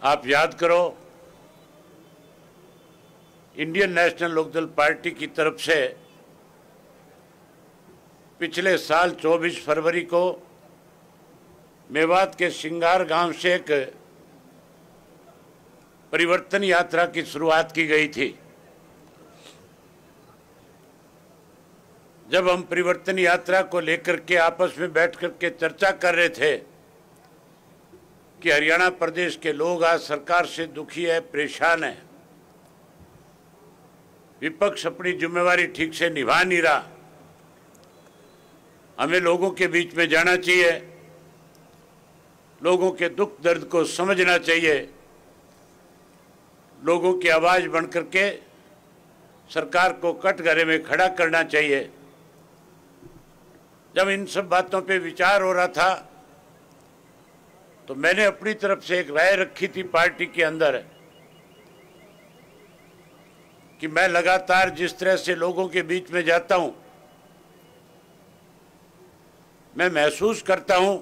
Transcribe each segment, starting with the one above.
आप याद करो, इंडियन नेशनल लोकदल पार्टी की तरफ से पिछले साल 24 फरवरी को मेवात के सिंगार गांव से एक परिवर्तन यात्रा की शुरुआत की गई थी। जब हम परिवर्तन यात्रा को लेकर के आपस में बैठ कर के चर्चा कर रहे थे कि हरियाणा प्रदेश के लोग आज सरकार से दुखी है, परेशान है, विपक्ष अपनी जिम्मेवारी ठीक से निभा नहीं रहा, हमें लोगों के बीच में जाना चाहिए, लोगों के दुख दर्द को समझना चाहिए, लोगों की आवाज बन करके सरकार को कटघरे में खड़ा करना चाहिए। जब इन सब बातों पे विचार हो रहा था तो मैंने अपनी तरफ से एक राय रखी थी पार्टी के अंदर कि मैं लगातार जिस तरह से लोगों के बीच में जाता हूं, मैं महसूस करता हूं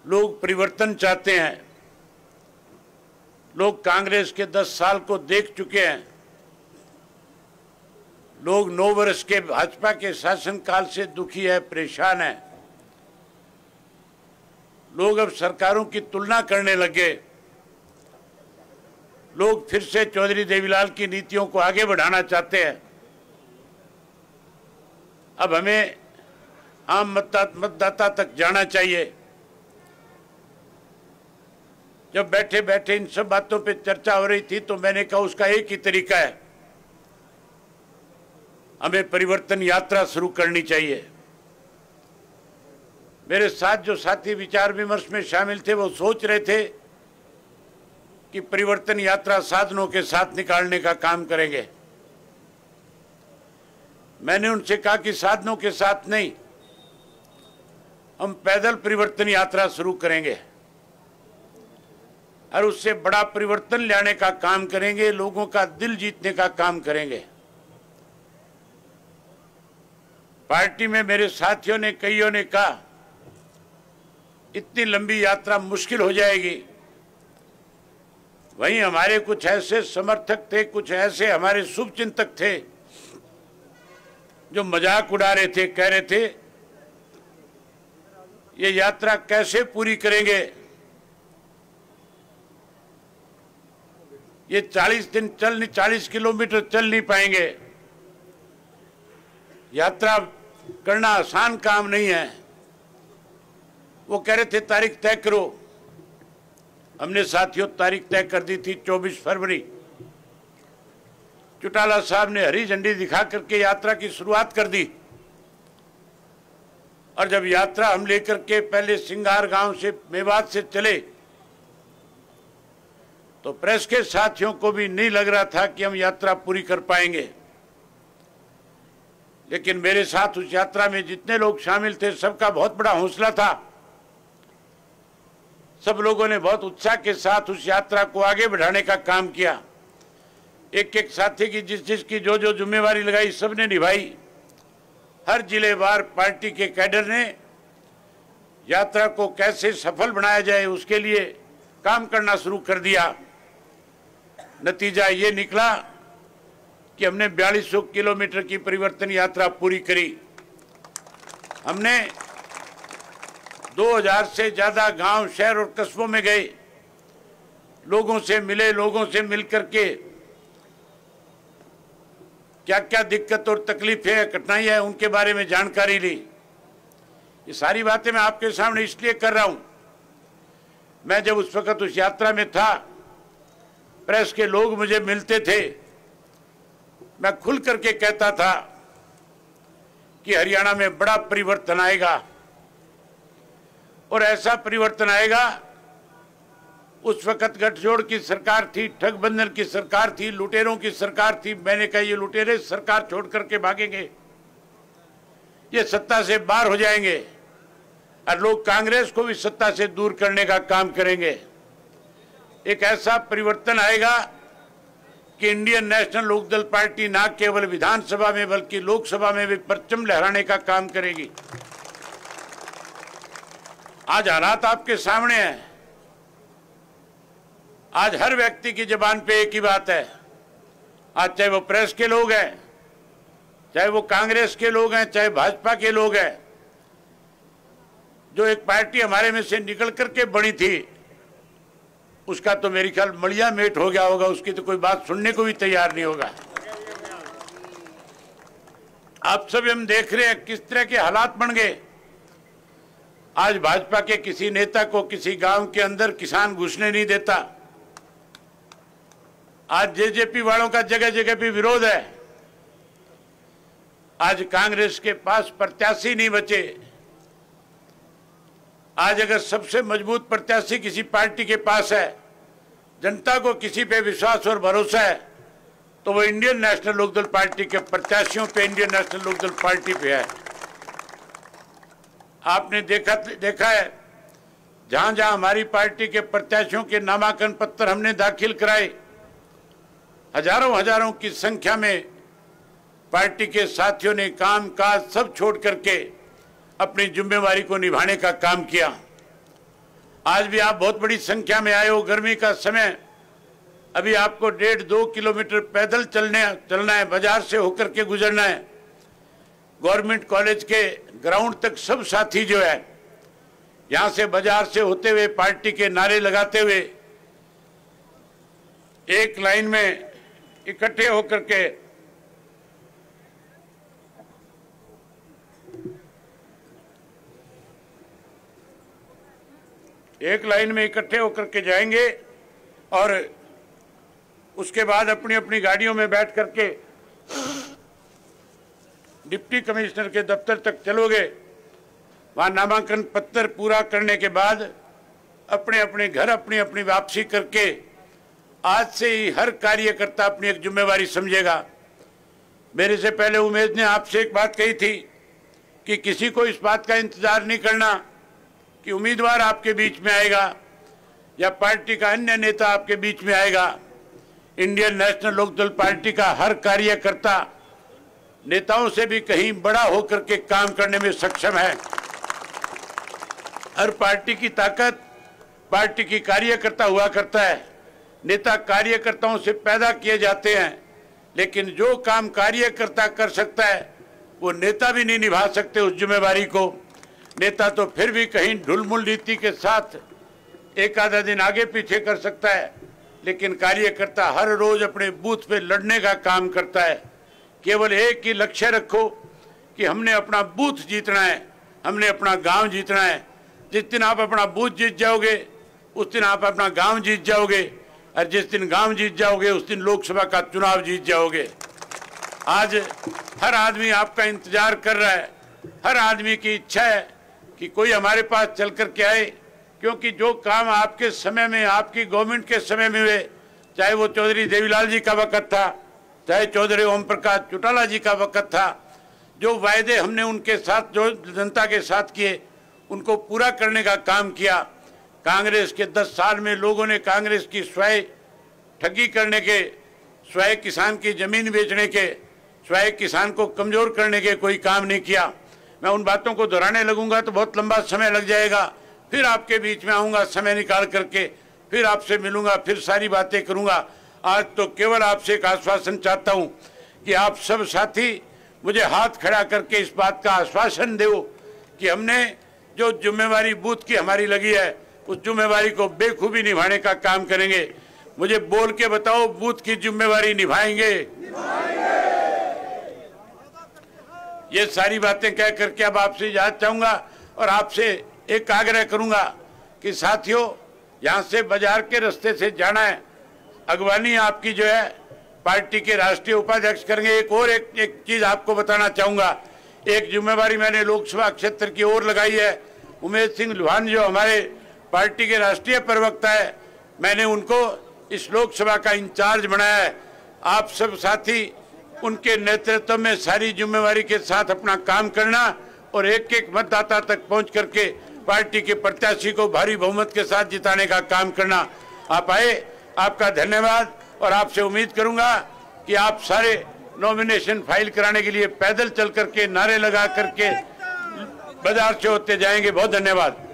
लोग परिवर्तन चाहते हैं। लोग कांग्रेस के 10 साल को देख चुके हैं, लोग 9 वर्ष के भाजपा के शासनकाल से दुखी है, परेशान है। लोग अब सरकारों की तुलना करने लगे, लोग फिर से चौधरी देवीलाल की नीतियों को आगे बढ़ाना चाहते हैं। अब हमें आम मतदाता तक जाना चाहिए। जब बैठे बैठे इन सब बातों पे चर्चा हो रही थी तो मैंने कहा उसका एक ही तरीका है, हमें परिवर्तन यात्रा शुरू करनी चाहिए। मेरे साथ जो साथी विचार विमर्श में शामिल थे वो सोच रहे थे कि परिवर्तन यात्रा साधनों के साथ निकालने का काम करेंगे। मैंने उनसे कहा कि साधनों के साथ नहीं, हम पैदल परिवर्तन यात्रा शुरू करेंगे और उससे बड़ा परिवर्तन लाने का काम करेंगे, लोगों का दिल जीतने का काम करेंगे। पार्टी में मेरे साथियों ने कईयों ने कहा इतनी लंबी यात्रा मुश्किल हो जाएगी। वहीं हमारे कुछ ऐसे समर्थक थे, कुछ ऐसे हमारे शुभचिंतक थे जो मजाक उड़ा रहे थे, कह रहे थे ये यात्रा कैसे पूरी करेंगे, ये 40 किलोमीटर चल नहीं पाएंगे, यात्रा करना आसान काम नहीं है। वो कह रहे थे तारीख तय करो। हमने साथियों तारीख तय कर दी थी 24 फरवरी। चौटाला साहब ने हरी झंडी दिखा करके यात्रा की शुरुआत कर दी और जब यात्रा हम लेकर के पहले सिंगार गांव से मेवात से चले तो प्रेस के साथियों को भी नहीं लग रहा था कि हम यात्रा पूरी कर पाएंगे। लेकिन मेरे साथ उस यात्रा में जितने लोग शामिल थे सबका बहुत बड़ा हौसला था। सब लोगों ने बहुत उत्साह के साथ उस यात्रा को आगे बढ़ाने का काम किया। एक एक साथी की जिसकी जो जो जिम्मेवारी लगाई सबने निभाई। हर जिलेवार पार्टी के कैडर ने यात्रा को कैसे सफल बनाया जाए उसके लिए काम करना शुरू कर दिया। नतीजा ये निकला कि हमने 4200 किलोमीटर की परिवर्तन यात्रा पूरी करी। हमने 2000 से ज्यादा गांव, शहर और कस्बों में गए, लोगों से मिले, लोगों से मिलकर के क्या क्या दिक्कत और तकलीफें, कठिनाइयां हैं उनके बारे में जानकारी ली। ये सारी बातें मैं आपके सामने इसलिए कर रहा हूं, मैं जब उस वक्त उस यात्रा में था, प्रेस के लोग मुझे मिलते थे, मैं खुल करके कहता था कि हरियाणा में बड़ा परिवर्तन आएगा और ऐसा परिवर्तन आएगा। उस वक्त गठजोड़ की सरकार थी, ठगबंधन की सरकार थी, लुटेरों की सरकार थी। मैंने कहा ये लुटेरे सरकार छोड़ करके भागेंगे, ये सत्ता से बाहर हो जाएंगे और लोग कांग्रेस को भी सत्ता से दूर करने का काम करेंगे। एक ऐसा परिवर्तन आएगा कि इंडियन नेशनल लोकदल पार्टी न केवल विधानसभा में बल्कि लोकसभा में भी परचम लहराने का काम करेगी। आज हालात आपके सामने हैं। आज हर व्यक्ति की जुबान पे एक ही बात है। आज चाहे वो प्रेस के लोग हैं, चाहे वो कांग्रेस के लोग हैं, चाहे भाजपा के लोग हैं, जो एक पार्टी हमारे में से निकल करके बनी थी, उसका तो मेरी ख्याल मलिया मेट हो गया होगा, उसकी तो कोई बात सुनने को भी तैयार नहीं होगा। आप सब हम देख रहे हैं किस तरह के हालात बन गए। आज भाजपा के किसी नेता को किसी गांव के अंदर किसान घुसने नहीं देता। आज जेजेपी वालों का जगह जगह पे विरोध है। आज कांग्रेस के पास प्रत्याशी नहीं बचे। आज अगर सबसे मजबूत प्रत्याशी किसी पार्टी के पास है, जनता को किसी पे विश्वास और भरोसा है, तो वो इंडियन नेशनल लोकदल पार्टी के प्रत्याशियों पे, इंडियन नेशनल लोकदल पार्टी पे है। आपने देखा है जहां जहां हमारी पार्टी के प्रत्याशियों के नामांकन पत्र हमने दाखिल कराए, हजारों की संख्या में पार्टी के साथियों ने काम काज सब छोड़ करके अपनी जिम्मेवारी को निभाने का काम किया। आज भी आप बहुत बड़ी संख्या में आए हो। गर्मी का समय, अभी आपको 1.5-2 किलोमीटर पैदल चलना है, बाजार से होकर के गुजरना है। गवर्नमेंट कॉलेज के ग्राउंड तक सब साथी जो है, यहां से बाजार से होते हुए पार्टी के नारे लगाते हुए एक लाइन में इकट्ठे होकर के जाएंगे और उसके बाद अपनी अपनी गाड़ियों में बैठ करके डिप्टी कमिश्नर के दफ्तर तक चलोगे। वहां नामांकन पत्र पूरा करने के बाद अपने अपने घर अपनी अपनी वापसी करके आज से ही हर कार्यकर्ता अपनी एक जिम्मेवारी समझेगा। मेरे से पहले उमेश ने आपसे एक बात कही थी कि किसी को इस बात का इंतजार नहीं करना कि उम्मीदवार आपके बीच में आएगा या पार्टी का अन्य नेता आपके बीच में आएगा। इंडियन नेशनल लोकदल पार्टी का हर कार्यकर्ता नेताओं से भी कहीं बड़ा होकर के काम करने में सक्षम है। हर पार्टी की ताकत पार्टी की कार्यकर्ता हुआ करता है। नेता कार्यकर्ताओं से पैदा किए जाते हैं, लेकिन जो काम कार्यकर्ता कर सकता है वो नेता भी नहीं निभा सकते उस जिम्मेवारी को। नेता तो फिर भी कहीं ढुलमुल नीति के साथ एक आधा दिन आगे पीछे कर सकता है, लेकिन कार्यकर्ता हर रोज अपने बूथ पे लड़ने का काम करता है। केवल एक ही लक्ष्य रखो कि हमने अपना बूथ जीतना है, हमने अपना गांव जीतना है। जिस दिन आप अपना बूथ जीत जाओगे उस दिन आप अपना गांव जीत जाओगे, और जिस दिन गांव जीत जाओगे उस दिन लोकसभा का चुनाव जीत जाओगे। आज हर आदमी आपका इंतजार कर रहा है। हर आदमी की इच्छा है कि कोई हमारे पास चल कर के आए, क्योंकि जो काम आपके समय में, आपकी गवर्नमेंट के समय में हुए, चाहे वो चौधरी देवीलाल जी का वक्त था, चाहे चौधरी ओम प्रकाश चौटाला जी का वक्त था, जो वायदे हमने उनके साथ, जो जनता के साथ किए, उनको पूरा करने का काम किया। कांग्रेस के 10 साल में लोगों ने कांग्रेस की स्वयं ठगी करने के, स्वयं किसान की जमीन बेचने के, स्वयं किसान को कमजोर करने के कोई काम नहीं किया। मैं उन बातों को दोहराने लगूंगा तो बहुत लंबा समय लग जाएगा। फिर आपके बीच में आऊंगा समय निकाल करके, फिर आपसे मिलूंगा, फिर सारी बातें करूंगा। आज तो केवल आपसे एक आश्वासन चाहता हूं कि आप सब साथी मुझे हाथ खड़ा करके इस बात का आश्वासन दो कि हमने जो जिम्मेवारी बूथ की हमारी लगी है उस जिम्मेवारी को बेखूबी निभाने का काम करेंगे। मुझे बोल के बताओ, बूथ की जिम्मेवारी निभाएंगे? ये सारी बातें कह करके अब आपसे इजाजत चाहूंगा और आपसे एक आग्रह करूंगा कि साथियों, यहाँ से बाजार के रास्ते से जाना है। अगवानी आपकी जो है पार्टी के राष्ट्रीय उपाध्यक्ष करेंगे। एक चीज आपको बताना चाहूंगा, एक जिम्मेवारी मैंने लोकसभा क्षेत्र की ओर लगाई है। उमेश सिंह लुहान जो हमारे पार्टी के राष्ट्रीय प्रवक्ता है, मैंने उनको इस लोकसभा का इंचार्ज बनाया है। आप सब साथी उनके नेतृत्व में सारी जिम्मेवारी के साथ अपना काम करना और एक एक मतदाता तक पहुंच करके पार्टी के प्रत्याशी को भारी बहुमत के साथ जिताने का काम करना। आप आए, आपका धन्यवाद, और आपसे उम्मीद करूंगा कि आप सारे नॉमिनेशन फाइल कराने के लिए पैदल चल करके, नारे लगा करके बाजार से होते जाएंगे। बहुत धन्यवाद।